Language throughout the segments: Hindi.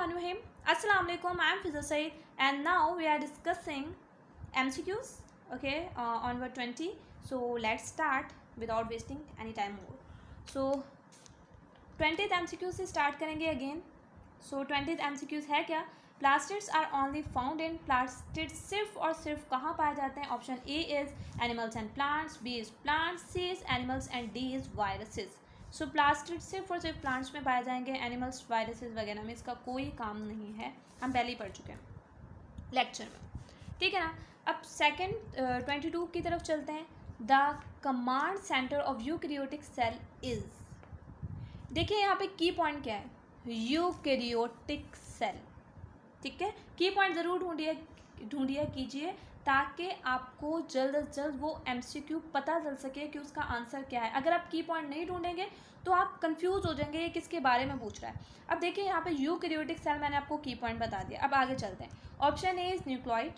Bismillahirrahmanirrahim. Assalamu alaikum. I am Fiza Said and now we are discussing MCQs. Okay, on word 20. So let's start without wasting any time more. So 20th MCQ से start करेंगे again. So 20th MCQs है क्या? Plastids are only found in plastids सिर्फ और सिर्फ कहाँ पाए जाते हैं? Option A is animals and plants, B is plants, C is animals and D is viruses. So plastid सिर्फ और सिर्फ प्लांट्स में पाए जाएंगे, एनिमल्स वायरसेस वगैरह में इसका कोई काम नहीं है, हम पहले ही पढ़ चुके हैं लेक्चर में, ठीक है ना। अब सेकंड 22 की तरफ चलते हैं। The command centre of eukaryotic cell is, देखिए यहाँ पे की पॉइंट क्या है, यूकैरियोटिक सेल, ठीक है। की पॉइंट ज़रूर ढूंढिए कीजिए ताकि आपको जल्द से जल्द वो MCQ पता चल सके कि उसका आंसर क्या है। अगर आप की पॉइंट नहीं ढूंढेंगे तो आप कंफ्यूज हो जाएंगे ये किसके बारे में पूछ रहा है। अब देखिए यहाँ पे यूकैरियोटिक सेल मैंने आपको की पॉइंट बता दिया। अब आगे चलते हैं। Option A is nucleoid,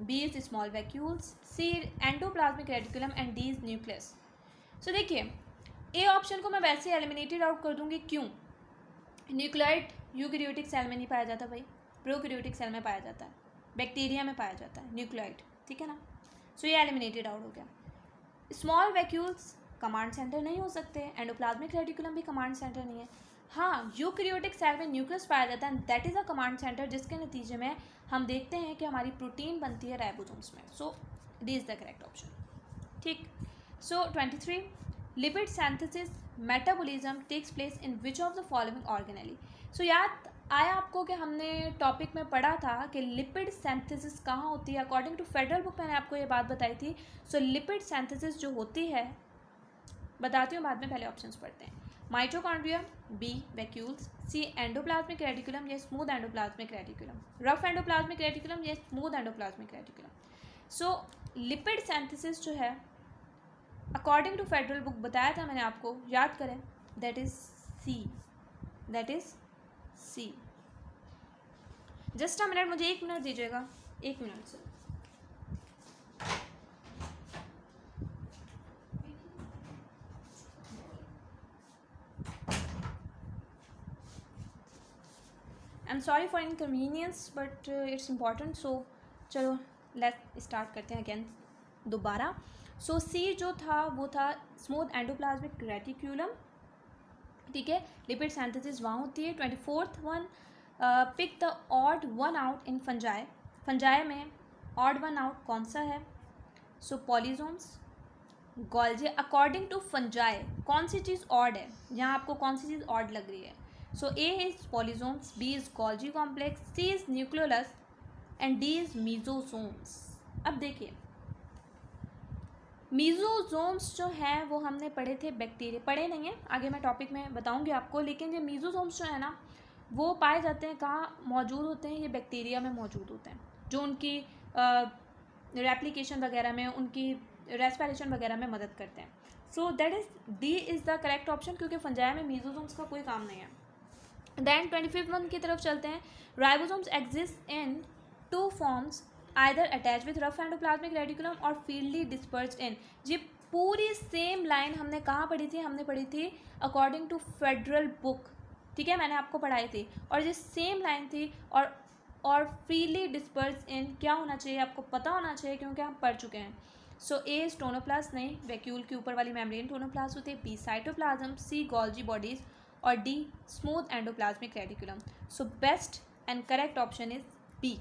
B is small vacuoles, C endoplasmic reticulum and D is nucleus. So देखिए ए ऑप्शन को मैं वैसे एलिमिनेटेड आउट कर दूँगी। क्यों? न्यूक्लॉइड यूकैरियोटिक सेल में नहीं पाया जाता भाई, प्रोकैरियोटिक सेल में पाया जाता है, बैक्टीरिया में पाया जाता है न्यूक्लॉइड, ठीक है ना। सो ये एलिमिनेटेड आउट हो गया। स्मॉल वैक्यूल्स कमांड सेंटर नहीं हो सकते, एंडोप्लाज्मिक रेटिकुलम भी कमांड सेंटर नहीं है। हाँ, यूकैरियोटिक सेल में न्यूक्लियस पाया जाता है, that is a command centre, जिसके नतीजे में हम देखते हैं कि हमारी प्रोटीन बनती है राइबोसोम्स में। So D is the correct option, ठीक। So 23 lipid synthesis metabolism takes place in which of the following organelle. So याद आया आपको कि हमने टॉपिक में पढ़ा था कि लिपिड सिंथेसिस कहाँ होती है। अकॉर्डिंग टू फेडरल बुक मैंने आपको ये बात बताई थी। सो लिपिड सिंथेसिस जो होती है, बताती हूँ बाद में, पहले ऑप्शंस पढ़ते हैं। Mitochondria, B vacuoles, C endoplasmic reticulum या smooth endoplasmic reticulum, rough endoplasmic reticulum या स्मूथ एंडोप्लाज्मिक रेटिकुलम। सो लिपिड सिंथेसिस जो है अकॉर्डिंग टू फेडरल बुक बताया था मैंने आपको, याद करें, that is C, that is C. Just a minute, मुझे 1 मिनट दीजिएगा, 1 मिनट से। I am sorry for inconvenience but it's important. So चलो लेट स्टार्ट करते हैं अगेन दोबारा। सो सी जो था वो था स्मूथ एंडोप्लाज्मिक रेटिकुलम, ठीक है। लिपिड सिंथेसिस वहाँ होती है। 24th one, pick the odd one out in fungi. Fungi में ऑड वन आउट कौन सा है? So polysomes, Golgi. According to fungi कौन सी चीज़ ऑड है, यहाँ आपको कौन सी चीज़ ऑड लग रही है? So A is polysomes, B is Golgi complex, C is nucleolus and D is mesosomes. अब देखिए मीजोसोम्स जो हैं वो हमने पढ़े थे, बैक्टीरिया पढ़े नहीं हैं, आगे मैं टॉपिक में बताऊंगी आपको। लेकिन ये मीजोसोम्स जो है ना वो पाए जाते हैं कहाँ मौजूद होते हैं? ये बैक्टीरिया में मौजूद होते हैं, जो उनकी रेप्लिकेशन वगैरह में, उनकी रेस्पिरेशन वगैरह में मदद करते हैं। So that is D is the correct option, क्योंकि फंजाई में मीजोसोम्स का कोई काम नहीं है। देन 25th वन की तरफ चलते हैं। Ribosomes exist in 2 forms, either attach with rough endoplasmic reticulum और फील्डली डिस्पर्स्ड इन। ये पूरी सेम लाइन हमने कहाँ पढ़ी थी? हमने पढ़ी थी अकॉर्डिंग टू फेडरल बुक, ठीक है, मैंने आपको पढ़ाई थी। और ये सेम लाइन थी। और फ्रीली डिस्पर्स इन क्या होना चाहिए? आपको पता होना चाहिए क्योंकि हम पढ़ चुके हैं। सो ए टोनोप्लास्ट, नहीं, वैक्यूल के ऊपर वाली मेम्ब्रेन टोनोप्लास्ट होती है, B cytoplasm, C Golgi bodies और D smooth endoplasmic reticulum. So best and correct option is B.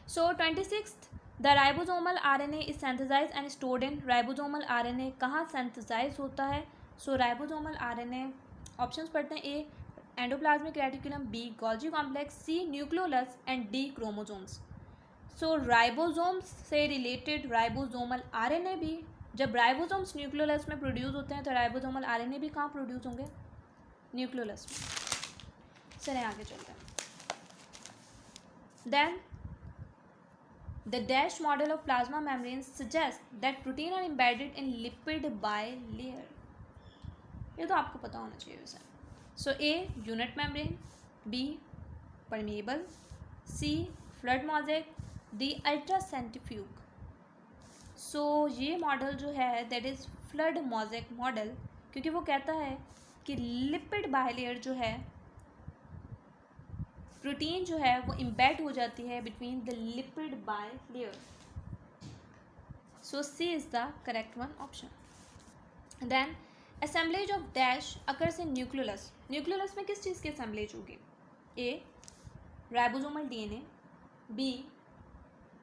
So 26th the ribosomal RNA is synthesize and stored in. Ribosomal RNA कहाँ सिंथेसाइज होता है? सो राइबोसोमल RNA ऑप्शंस पढ़ते हैं। A endoplasmic reticulum, B Golgi complex, C nucleolus and D chromosomes. So ribosomes से रिलेटेड राइबोसोमल RNA भी, जब राइबोसोम्स न्यूक्लियोलस में प्रोड्यूस होते हैं तो राइबोसोमल RNA भी कहाँ प्रोड्यूस होंगे? न्यूक्लियोलस में। चलिए आगे चलते हैं। Then the dash model of plasma membranes suggests that protein are embedded in lipid bilayer. ये तो आपको पता होना चाहिए वैसे। So A unit membrane, B permeable, C fluid mosaic, D ultra centrifuge. So ये मॉडल जो है that is fluid mosaic model, क्योंकि वो कहता है कि लिपिड बाइलेयर जो है प्रोटीन जो है वो इम्बेड हो जाती है between the lipid bilayer. So C is the correct one option. Then assemblage of dash occurs in nucleus. Nucleus में किस चीज़ की असेंबलेज होगी? A ribosomal DNA, B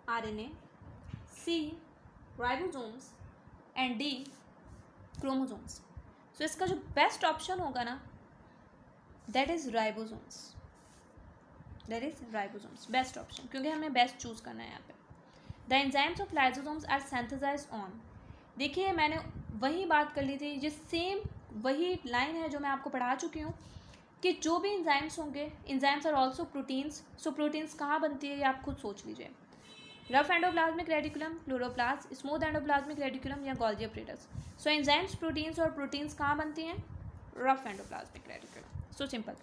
RNA, C ribosomes and D chromosomes. So इसका जो बेस्ट ऑप्शन होगा ना that is ribosomes. That is ribosomes best option, क्योंकि हमें बेस्ट चूज करना है यहाँ पे. The enzymes of lysosomes are synthesized on. देखिए मैंने वही बात कर ली थी, ये सेम वही लाइन है जो मैं आपको पढ़ा चुकी हूँ कि जो भी एंजाइम्स होंगे, enzymes are also proteins. So proteins कहाँ बनती है ये आप खुद सोच लीजिए. Rough endoplasmic reticulum, chloroplast, smooth endoplasmic reticulum या Golgi apparatus. So enzymes proteins और प्रोटीन्स कहाँ बनती हैं? Rough endoplasmic reticulum. So simple.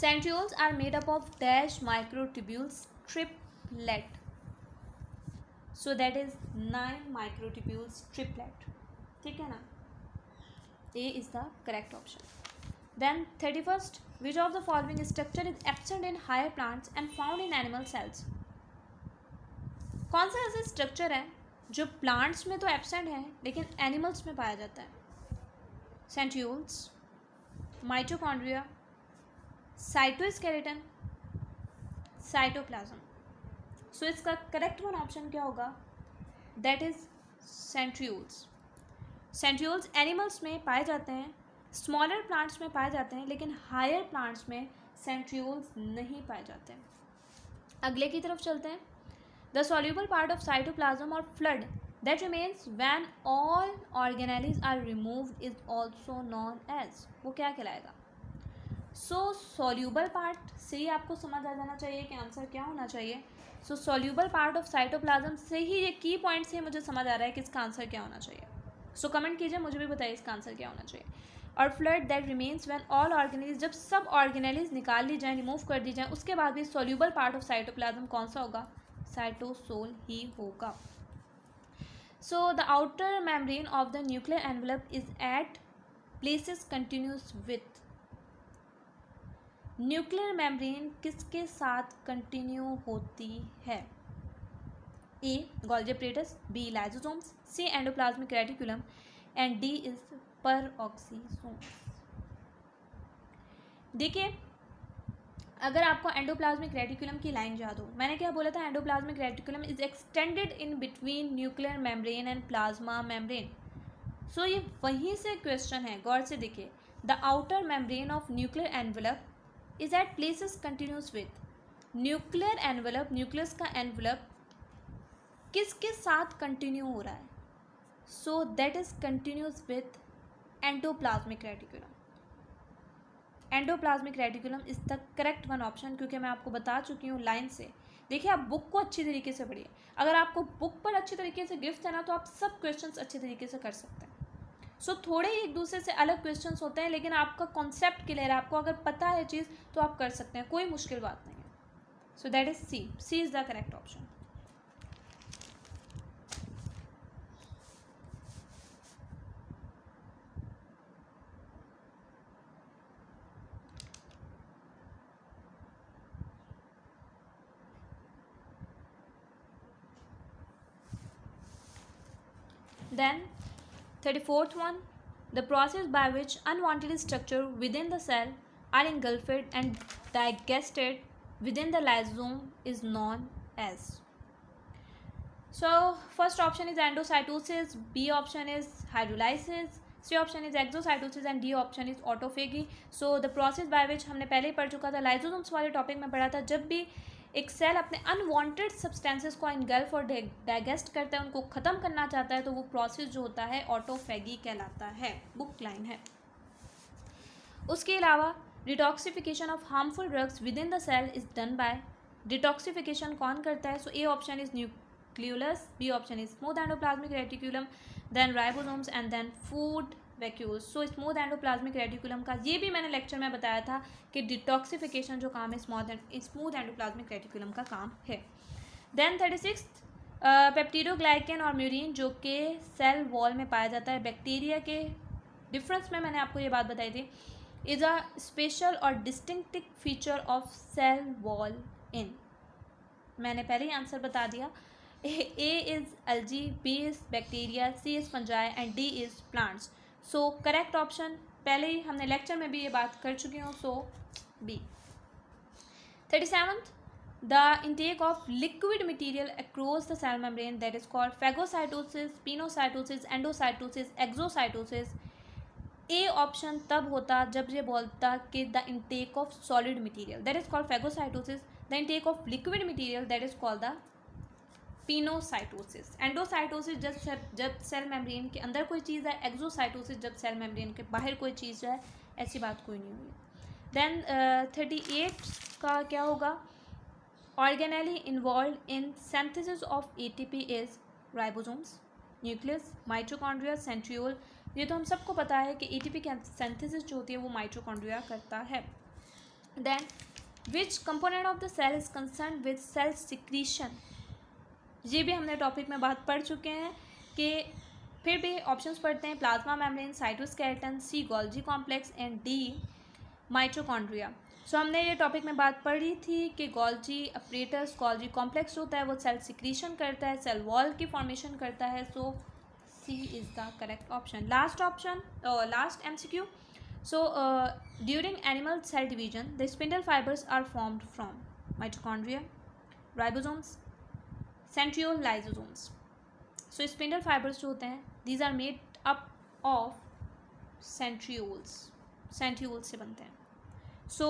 Centrioles are made up of dash microtubules triplet. So that is 9 microtubules triplet. ठीक है ना? A is the correct option. Then 31st, which of the following structure is absent in higher plants and found in animal cells. कौन सा ऐसा स्ट्रक्चर है जो प्लांट्स में तो एब्सेंट है लेकिन एनिमल्स में पाया जाता है? Centrioles, mitochondria, cytoskeleton, cytoplasm. So इसका करेक्ट वन ऑप्शन क्या होगा? That is centrioles. Centrioles animals में पाए जाते हैं, स्मॉलर प्लांट्स में पाए जाते हैं, लेकिन हायर प्लांट्स में सेंट्रियोल्स नहीं पाए जाते हैं. अगले की तरफ चलते हैं. The soluble part of cytoplasm or flood that remains when all organelles are removed is also known as. वो क्या कहलाएगा? So soluble part से ही आपको समझ आ जाना चाहिए कि आंसर क्या होना चाहिए. So soluble part of cytoplasm से ही ये की पॉइंट से मुझे समझ आ रहा है कि इसका आंसर क्या होना चाहिए. So कमेंट कीजिए, मुझे भी बताइए इसका आंसर क्या होना चाहिए. और flood that remains when all organelles, जब सब ऑर्गेनेल्स निकाल ली जाएँ, रिमूव कर दी जाएँ, उसके बाद भी soluble part of cytoplasm कौन सा होगा? साइटोसोल ही होगा. So the outer membrane of the nuclear envelope is at places continuous with. Nuclear membrane किसके साथ कंटिन्यू होती है? A Golgi apparatus, B lysosomes, C endoplasmic reticulum and D is peroxisomes. देखिए अगर आपको एंडोप्लाज्मिक रेटिकुलम की लाइन याद हो, मैंने क्या बोला था? Endoplasmic reticulum is extended in between nuclear membrane and plasma membrane. So ये वहीं से क्वेश्चन है, गौर से देखिए. The outer membrane of nuclear envelope is at places continuous with. Nuclear envelope, nucleus का एनवेलप किसके साथ कंटिन्यू हो रहा है? So that is continuous with endoplasmic reticulum. Endoplasmic reticulum is the correct one option, क्योंकि मैं आपको बता चुकी हूँ लाइन से. देखिए आप बुक को अच्छी तरीके से पढ़िए. अगर आपको बुक पर अच्छी तरीके से गिफ्ट है ना तो आप सब क्वेश्चंस अच्छे तरीके से कर सकते हैं. सो थोड़े ही एक दूसरे से अलग क्वेश्चंस होते हैं, लेकिन आपका कॉन्सेप्ट क्लियर है, आपको अगर पता है चीज़ तो आप कर सकते हैं, कोई मुश्किल बात नहीं है. So that is C. C is the correct option. Then 34th one, the process by which unwanted structure within the cell are engulfed and digested within the lysosome is known as. So first option is endocytosis, B option is hydrolysis, C option is exocytosis and D option is autophagy. So the process by which हमने पहले ही पढ़ चुका था, लाइसोसोम्स वाले टॉपिक में पढ़ा था. जब भी एक सेल अपने अनवांटेड सब्सटेंसेस को इनगल्फ और डाइजेस्ट करता है, उनको ख़त्म करना चाहता है, तो वो प्रोसेस जो होता है ऑटोफेगी कहलाता है. बुक लाइन है. उसके अलावा detoxification of harmful drugs within the cell is done by. Detoxification कौन करता है? So A option is nucleolus, B option is smooth endoplasmic reticulum, then ribosomes and then food vacuoles. So smooth endoplasmic reticulum का ये भी मैंने लेक्चर में बताया था कि डिटॉक्सिफिकेशन जो काम है स्मूथ एंडोप्लाज्मिक रेटिकुलम का काम है. देन 36 पेप्टिडोग्लाइकन और म्यूरिन जो कि सेल वॉल में पाया जाता है. बैक्टीरिया के डिफरेंस में मैंने आपको ये बात बताई थी. इज़ अ स्पेशल और distinctive feature of cell wall in? मैंने पहले ही आंसर बता दिया. A is algae, B is bacteria, C is fungi and D is plants. So correct option, पहले ही हमने लेक्चर में भी ये बात कर चुकी हूँ, सो B. 37th, the intake of liquid material across the cell membrane, that is called phagocytosis, pinocytosis, endocytosis, exocytosis. A option तब होता जब ये बोलता कि the intake of solid material, that is called phagocytosis. The intake of liquid material, that is called the pinocytosis. Endocytosis जब सेल मेम्ब्रेन के अंदर कोई चीज़ है, एक्सोसाइटोसिस जब सेल मेम्ब्रेन के बाहर कोई चीज़ है. ऐसी बात कोई नहीं हुई. देन 38 का क्या होगा? Organelle involve in synthesis of ATP is ribosomes, nucleus, mitochondria, centriole. ये तो हम सबको पता है कि एटीपी की सिंथेसिस जो होती है वो माइटोकॉन्ड्रिया करता है. Then which component of the cell is concern with cell secretion? ये भी हमने टॉपिक में बात पढ़ चुके हैं कि फिर भी ऑप्शंस पढ़ते हैं. Plasma membrane, cytoskeleton, C Golgi complex and D mitochondria. So हमने ये टॉपिक में बात पढ़ी थी कि गोल्जी अपरेटस, गोल्जी कॉम्प्लेक्स होता है वो सेल सिक्रीशन करता है, सेल वॉल की फॉर्मेशन करता है. So C is the correct option. Last option, last MCQ. So during animal cell division the spindle fibres are formed from mitochondria, ribosomes, centriole, lysosomes. So spindle fibres जो होते हैं these are made up of centrioles, centriole से बनते हैं. सो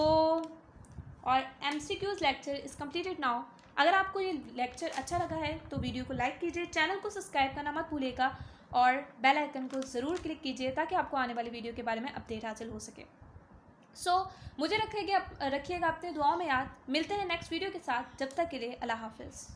और MCQs lecture is completed now. अगर आपको ये लेक्चर अच्छा लगा है तो वीडियो को लाइक कीजिए, चैनल को सब्सक्राइब करना मत भूलिएगा और बेल आइकन को ज़रूर क्लिक कीजिए ताकि आपको आने वाली वीडियो के बारे में अपडेट हासिल हो सके. सो मुझे रखिएगा अपने दुआओं में याद. मिलते हैं नेक्स्ट वीडियो के साथ. जब तक के लिए अल्लाह हाफिज़.